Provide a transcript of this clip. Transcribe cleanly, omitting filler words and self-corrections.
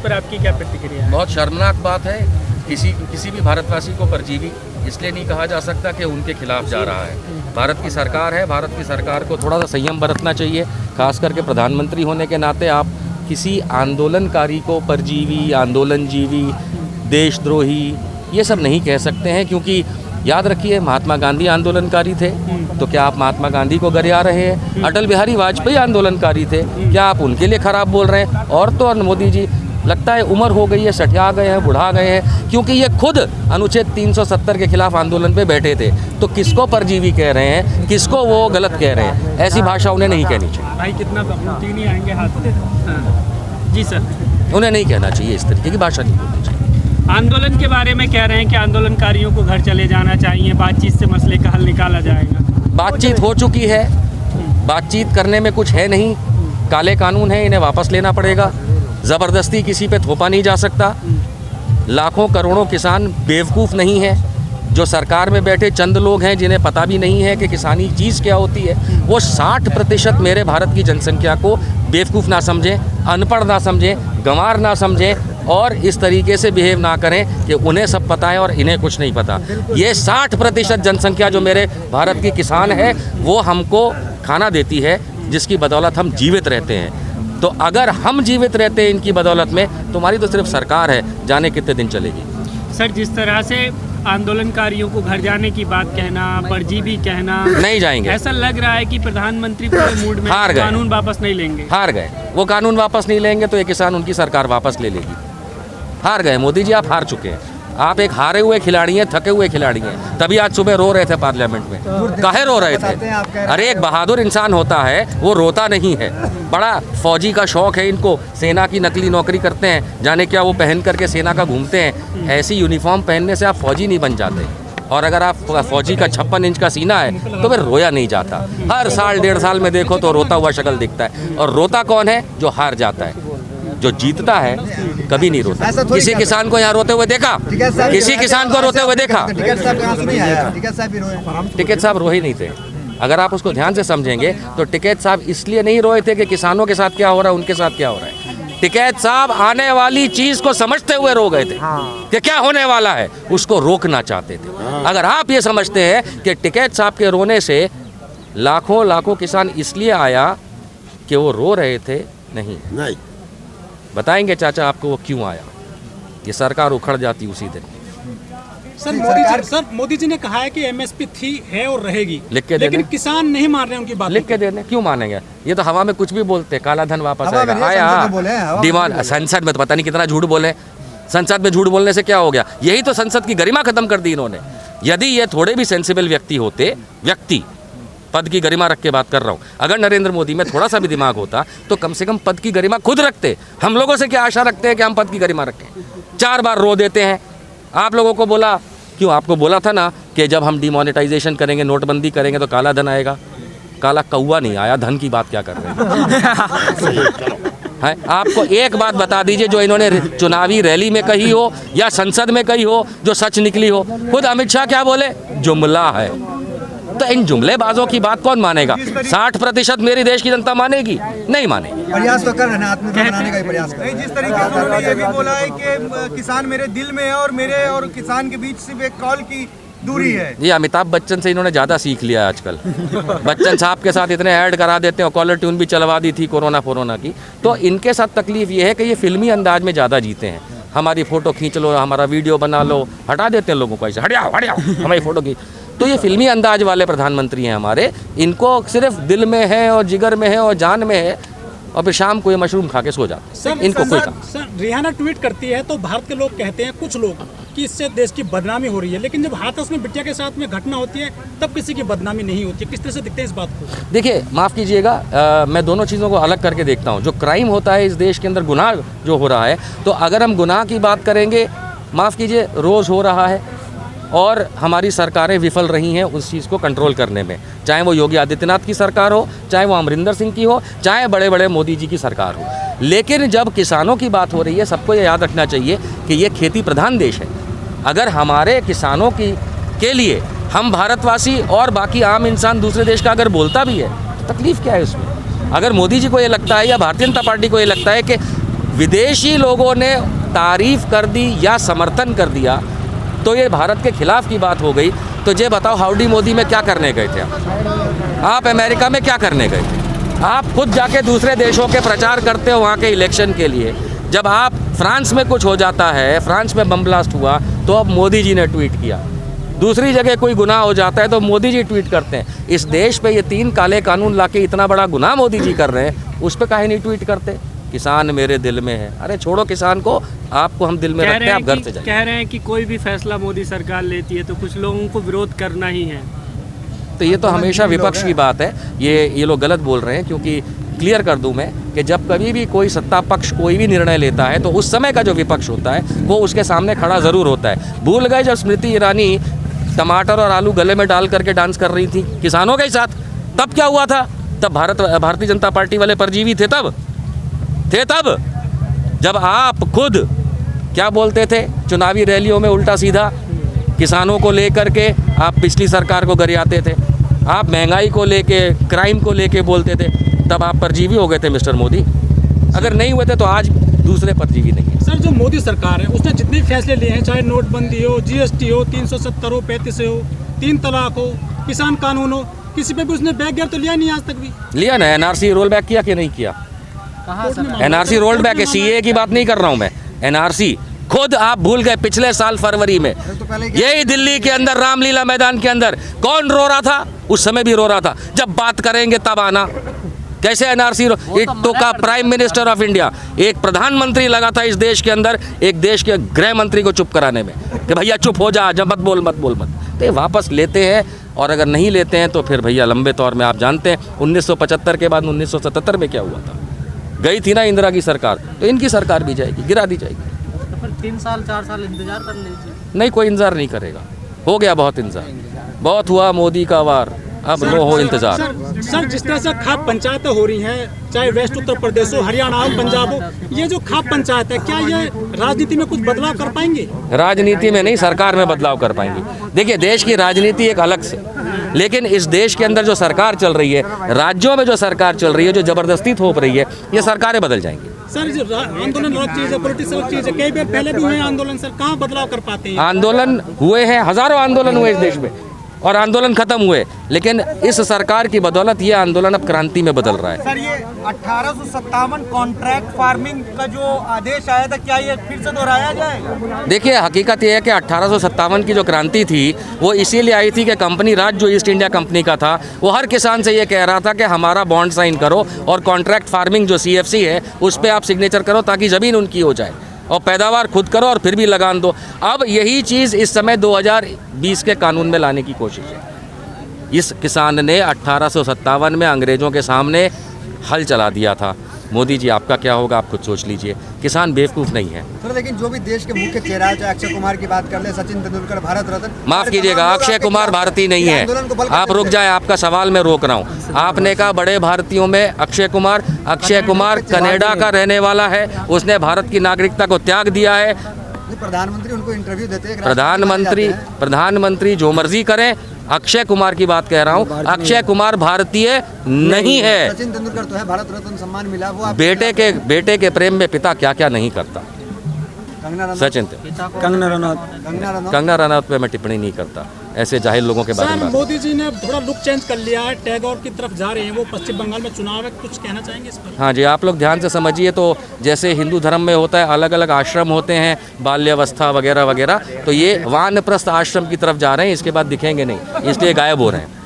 पर आपकी क्या प्रतिक्रिया है? बहुत शर्मनाक बात है। किसी भी भारतवासी को परजीवी इसलिए नहीं कहा जा सकता कि उनके खिलाफ जा रहा है। भारत की सरकार है, भारत की सरकार को थोड़ा सा संयम बरतना चाहिए। खास करके प्रधानमंत्री होने के नाते आप किसी आंदोलनकारी को परजीवी, आंदोलनजीवी, देशद्रोही ये सब नहीं कह सकते हैं, क्योंकि याद रखिए महात्मा गांधी आंदोलनकारी थे, तो क्या आप महात्मा गांधी को गरिया रहे हैं? अटल बिहारी वाजपेयी आंदोलनकारी थे, क्या आप उनके लिए खराब बोल रहे हैं? और तो और मोदी जी लगता है उम्र हो गई है, सठिया गए हैं, बुढ़ा गए हैं, क्योंकि ये खुद अनुच्छेद 370 के खिलाफ आंदोलन पे बैठे थे। तो किसको परजीवी कह रहे हैं, किसको वो गलत कह रहे हैं? ऐसी भाषा उन्हें नहीं कहनी चाहिए। भाई कितना तीन ही आएंगे हाथ हाँ। जी सर, उन्हें नहीं कहना चाहिए, इस तरीके की भाषा नहीं बोलनी चाहिए। आंदोलन के बारे में कह रहे हैं कि आंदोलनकारियों को घर चले जाना चाहिए, बातचीत से मसले का हल निकाला जाएगा। बातचीत हो चुकी है, बातचीत करने में कुछ है नहीं। काले कानून है, इन्हें वापस लेना पड़ेगा। ज़बरदस्ती किसी पे थोपा नहीं जा सकता। लाखों करोड़ों किसान बेवकूफ़ नहीं है। जो सरकार में बैठे चंद लोग हैं जिन्हें पता भी नहीं है कि किसानी चीज़ क्या होती है, वो 60% मेरे भारत की जनसंख्या को बेवकूफ़ ना समझें, अनपढ़ ना समझें, गंवार ना समझें और इस तरीके से बिहेव ना करें कि उन्हें सब पता है और इन्हें कुछ नहीं पता। ये 60% जनसंख्या जो मेरे भारत की किसान है वो हमको खाना देती है, जिसकी बदौलत हम जीवित रहते हैं। तो अगर हम जीवित रहते हैं इनकी बदौलत में, तो हमारी तो सिर्फ सरकार है, जाने कितने दिन चलेगी। सर, जिस तरह से आंदोलनकारियों को घर जाने की बात कहना, परजीवी कहना, नहीं जाएंगे। ऐसा लग रहा है कि प्रधानमंत्री पूरे मूड में हार गए, कानून वापस नहीं लेंगे। हार गए। वो कानून वापस नहीं लेंगे तो ये किसान उनकी सरकार वापस ले लेगी। हार गए मोदी जी, आप हार चुके हैं। आप एक हारे हुए खिलाड़ी हैं, थके हुए खिलाड़ी हैं। तभी आज सुबह रो रहे थे पार्लियामेंट में। काहे रो रहे थे? अरे एक बहादुर इंसान होता है, वो रोता नहीं है। बड़ा फौजी का शौक है इनको, सेना की नकली नौकरी करते हैं, जाने क्या वो पहन करके सेना का घूमते हैं। ऐसी यूनिफॉर्म पहनने से आप फौजी नहीं बन जाते। और अगर आप फौजी का 56 इंच का सीना है तो फिर रोया नहीं जाता। हर साल 1.5 साल में देखो तो रोता हुआ शक्ल दिखता है। और रोता कौन है? जो हार जाता है। जो जीतता है कभी नहीं रोता। किसी किसान को यहाँ रोते हुए देखा? किसी किसान को रोते हुए देखा? टिकैत साहब रोए नहीं थे। अगर आप उसको ध्यान से समझेंगे तो टिकैत साहब इसलिए नहीं रोए थे कि किसानों के साथ क्या हो रहा है, उनके साथ क्या हो रहा है। टिकैत साहब आने वाली चीज को समझते हुए रो गए थे कि क्या होने वाला है, उसको रोकना चाहते थे। अगर आप ये समझते हैं कि टिकैत साहब के रोने से लाखों किसान इसलिए आया कि वो रो रहे थे, नहीं। बताएंगे चाचा आपको वो क्यों आया। ये सरकार उखड़ जाती उसी दिन। सर, मोदी जी ने कहा है कि एमएसपी थी, है और रहेगी, लिख के लेकिन किसान नहीं मान रहे उनकी बात। लिख के देने क्यों मानेंगे? ये तो हवा में कुछ भी बोलते, काला धन वापस आएगा। आया डिमांड संसद में, तो पता नहीं कितना झूठ बोले। संसद में झूठ बोलने से क्या हो गया? यही तो संसद की गरिमा खत्म कर दी इन्होंने। यदि ये थोड़े भी सेंसिबल व्यक्ति होते, पद की गरिमा रख के बात कर रहा हूँ, अगर नरेंद्र मोदी में थोड़ा सा भी दिमाग होता तो कम से कम पद की गरिमा खुद रखते। हम लोगों से क्या आशा रखते हैं कि हम पद की गरिमा रखें? 4 बार रो देते हैं। आप लोगों को बोला क्यों? आपको बोला था ना कि जब हम डिमोनेटाइजेशन करेंगे, नोटबंदी करेंगे तो काला धन आएगा। काला कौवा नहीं आया, धन की बात क्या कर रहे हैं? आपको एक बात बता दीजिए जो इन्होंने चुनावी रैली में कही हो या संसद में कही हो, जो सच निकली हो। खुद अमित शाह क्या बोले? जुमला है। तो इन जुमलेबाजों की बात कौन मानेगा? 60% मेरी देश की जनता मानेगी? नहीं मानेगी। प्रयास तो कर रहे हैं, आत्मनिर्भर बनाने का ही प्रयास कर। जिस तरीके से उन्होंने ये भी बोला है कि किसान मेरे दिल में है और मेरे और किसान के बीच सिर्फ एक कॉल की दूरी है। ये अमिताभ बच्चन से इन्होंने ज़्यादा सीख लिया आजकल। बच्चन साहब के साथ इतने ऐड करा देते हैं, कॉलर ट्यून भी चलवा दी थी कोरोना की। तो इनके साथ तकलीफ ये है कि ये फिल्मी अंदाज में ज़्यादा जीते हैं। हमारी फ़ोटो खींच लो, हमारा वीडियो बना लो, हटा देते हैं लोगों को ऐसे, हटिया हमारी फ़ोटो खींच। तो ये फिल्मी अंदाज वाले प्रधानमंत्री हैं हमारे। इनको सिर्फ दिल में है और जिगर में है और जान में है, और फिर शाम को ये मशरूम खा के सो जाते हैं। इनको कोई काम। सर, रिहाना ट्वीट करती है तो भारत के लोग कहते हैं, कुछ लोग, कि इससे देश की बदनामी हो रही है, लेकिन जब हाथरस में बिटिया के साथ में घटना होती है तब किसी की बदनामी नहीं होती। किस तरह से दिखते हैं इस बात को? देखिए, माफ़ कीजिएगा, मैं दोनों चीज़ों को अलग करके देखता हूँ। जो क्राइम होता है इस देश के अंदर, गुनाह जो हो रहा है, तो अगर हम गुनाह की बात करेंगे, माफ़ कीजिए, रोज़ हो रहा है और हमारी सरकारें विफल रही हैं उस चीज़ को कंट्रोल करने में। चाहे वो योगी आदित्यनाथ की सरकार हो, चाहे वो अमरिंदर सिंह की हो, चाहे बड़े बड़े मोदी जी की सरकार हो। लेकिन जब किसानों की बात हो रही है, सबको ये याद रखना चाहिए कि ये खेती प्रधान देश है। अगर हमारे किसानों के लिए हम भारतवासी और बाकी आम इंसान दूसरे देश का अगर बोलता भी है तो तकलीफ़ क्या है उसमें? अगर मोदी जी को ये लगता है या भारतीय जनता पार्टी को ये लगता है कि विदेशी लोगों ने तारीफ कर दी या समर्थन कर दिया तो ये भारत के खिलाफ की बात हो गई। तो ये बताओ, हाउडी मोदी में क्या करने गए थे आप अमेरिका में क्या करने गए थे? आप खुद जाके दूसरे देशों के प्रचार करते हो वहाँ के इलेक्शन के लिए। जब आप फ्रांस में कुछ हो जाता है, फ्रांस में बम ब्लास्ट हुआ, तो अब मोदी जी ने ट्वीट किया। दूसरी जगह कोई गुनाह हो जाता है तो मोदी जी ट्वीट करते हैं। इस देश पे ये 3 काले कानून लाके इतना बड़ा गुनाह मोदी जी कर रहे हैं, उस पर काहे नहीं ट्वीट करते? किसान मेरे दिल में है। अरे छोड़ो किसान को, आपको हम दिल में रखते हैं, आप घर से जाइए। कह रहे हैं कि कोई भी फैसला मोदी सरकार लेती है तो कुछ लोगों को विरोध करना ही है। तो ये तो हमेशा विपक्ष की बात है। ये लोग गलत बोल रहे हैं, क्योंकि क्लियर कर दूं मैं कि जब कभी भी कोई सत्ता पक्ष कोई भी निर्णय लेता है तो उस समय का जो विपक्ष होता है वो उसके सामने खड़ा ज़रूर होता है। भूल गए जब स्मृति ईरानी टमाटर और आलू गले में डाल करके डांस कर रही थी किसानों के साथ, तब क्या हुआ था? तब भारतीय जनता पार्टी वाले परजीवी थे तब जब आप खुद क्या बोलते थे चुनावी रैलियों में उल्टा सीधा किसानों को लेकर के आप पिछली सरकार को गरियाते थे, आप महंगाई को लेके, क्राइम को लेके बोलते थे, तब आप परजीवी हो गए थे मिस्टर मोदी। अगर नहीं हुए थे तो आज दूसरे परजीवी नहीं है। सर, जो मोदी सरकार है उसने जितने फैसले लिए हैं, चाहे नोटबंदी हो, जीएसटी हो, 370 हो, 35 हो, 3 तलाक हो, किसान कानून हो, किसी पे भी उसने बैक गियर तो लिया नहीं आज तक भी। लिया ना, एनआरसी रोल बैक किया कि नहीं किया? एनआरसी रोल बैक है, सीए की बात नहीं कर रहा हूँ मैं। एनआरसी खुद आप भूल गए, पिछले साल फरवरी में यही दिल्ली के अंदर रामलीला मैदान के अंदर कौन रो रहा था? उस समय भी रो रहा था, जब बात करेंगे तब आना। कैसे एनआरसी तो का प्राइम मिनिस्टर ऑफ इंडिया, एक प्रधानमंत्री लगा था इस देश के अंदर एक देश के गृह मंत्री को चुप कराने में कि भैया चुप हो जा, जब मत बोल तो ये वापस लेते हैं। और अगर नहीं लेते हैं तो फिर भैया लंबे तौर में आप जानते हैं 1975 के बाद 1977 में क्या हुआ था? गई थी ना इंदिरा की सरकार, तो इनकी सरकार भी जाएगी, गिरा दी जाएगी। तो फिर 3 साल 4 साल इंतजार कर लीजिए। नहीं, कोई इंतजार नहीं करेगा, हो गया बहुत इंतजार, बहुत हुआ मोदी का वार, अब नो हो इंतजार। सर, जिस तरह से खाप पंचायतें हो रही हैं, चाहे वेस्ट उत्तर प्रदेश हो, हरियाणा हो, पंजाब हो, ये जो खाप पंचायत है, क्या ये राजनीति में कुछ बदलाव कर पाएंगे? राजनीति में नहीं, सरकार में बदलाव कर पाएंगे। देखिए, देश की राजनीति एक अलग से, लेकिन इस देश के अंदर जो सरकार चल रही है, राज्यों में जो सरकार चल रही है, जो जबरदस्ती थोप रही है, ये सरकारें बदल जाएंगी। सर, जो आंदोलन अलग चीज़ है, पॉलिटिक्स अलग चीज़ है। कई बार पहले भी हुए हैं आंदोलन, सर कहाँ बदलाव कर पाते हैं? आंदोलन हुए हैं, हजारों आंदोलन हुए इस देश में और आंदोलन खत्म हुए, लेकिन इस सरकार की बदौलत ये आंदोलन अब क्रांति में बदल रहा है। सर, ये 1857 कॉन्ट्रैक्ट फार्मिंग का जो आदेश आया था, क्या ये फिर से दोहराया जाएगा? देखिए, हकीकत ये है कि 1857 की जो क्रांति थी वो इसीलिए आई थी कि कंपनी राज जो ईस्ट इंडिया कंपनी का था वो हर किसान से ये कह रहा था कि हमारा बॉन्ड साइन करो और कॉन्ट्रैक्ट फार्मिंग जो CFC है उस पर आप सिग्नेचर करो ताकि ज़मीन उनकी हो जाए और पैदावार खुद करो और फिर भी लगान दो। अब यही चीज़ इस समय 2020 के कानून में लाने की कोशिश है। इस किसान ने 1857 में अंग्रेज़ों के सामने हल चला दिया था। मोदी जी, आपका क्या होगा आप खुद सोच लीजिए। किसान बेवकूफ़ नहीं है। तो लेकिन जो भी देश के मुख्य चेहरा है, चाहे अक्षय कुमार की बात कर ले, सचिन तेंदुलकर, भारत रत्न, माफ़ कीजिएगा, अक्षय कुमार भारतीय नहीं है। आप रुक जाए, आपका सवाल मैं रोक रहा हूँ। आपने कहा बड़े भारतीयों में अक्षय कुमार कनाडा का रहने वाला है, उसने भारत की नागरिकता को त्याग दिया है। प्रधानमंत्री उनको इंटरव्यू देते हैं, प्रधानमंत्री जो मर्जी करें, अक्षय कुमार की बात कह रहा हूँ। अक्षय कुमार भारतीय नहीं है। सचिन तेंदुलकर तो है, भारत रत्न सम्मान मिला वो। बेटे के प्रेम में पिता क्या क्या नहीं करता। सचिन कंगना रनौत पे मैं टिप्पणी नहीं करता, ऐसे जाहिल लोगों के बारे में। मोदी जी ने थोड़ा लुक चेंज कर लिया है, टैगोर की तरफ जा रहे हैं, वो पश्चिम बंगाल में चुनाव है, कुछ कहना चाहेंगे इस पर? हाँ जी, आप लोग ध्यान से समझिए। तो जैसे हिंदू धर्म में होता है, अलग अलग आश्रम होते हैं, बाल्यावस्था वगैरह वगैरह, तो ये वानप्रस्थ आश्रम की तरफ जा रहे हैं, इसके बाद दिखेंगे नहीं, इसलिए गायब हो रहे हैं।